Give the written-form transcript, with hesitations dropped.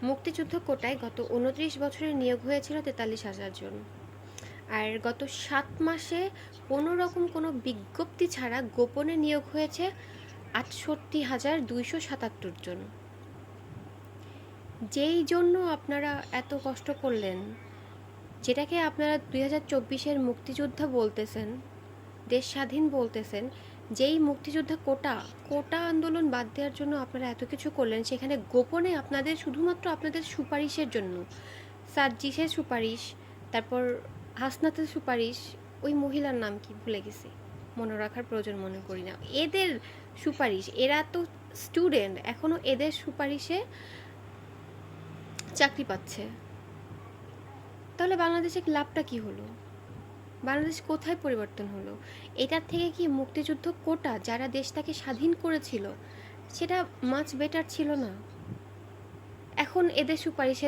মুক্তিযুদ্ধ কোটায় গত ২৯ বছরে নিয়োগ হয়েছিল ৪৩,০০০ জন। আর গত ৭ মাসে কোনো রকম কোনো বিজ্ঞপ্তি ছাড়া গোপনে নিয়োগ হয়েছে ৬৮,২৭৭ জন। যেই জন্য আপনারা এত কষ্ট করলেন, যেটাকে আপনারা ২০২৪-এর মুক্তিযোদ্ধা বলতেছেন, দেশ স্বাধীন বলতেছেন, যেই মুক্তিযোদ্ধা কোটা আন্দোলন বাদ দেওয়ার জন্য আপনারা এত কিছু করলেন, সেখানে গোপনে আপনাদের শুধুমাত্র আপনাদের সুপারিশের জন্য সার্জিসের সুপারিশ, তারপর হাসনাতের সুপারিশ, ওই মহিলার নাম কি ভুলে গেছি, মনে রাখার প্রয়োজন মনে করি না, এদের সুপারিশ, এরা তো স্টুডেন্ট, এখনও এদের সুপারিশে চাকরি পাচ্ছে। তাহলে বাংলাদেশে লাভটা কি হলো? বাংলাদেশ কোথায় পরিবর্তন হলো? এটার থেকে কি মুক্তিযুদ্ধ কোটা যারা দেশটাকে স্বাধীন করেছিল সেটা মাচ বেটার ছিল না? এখন এদের সুপারিশে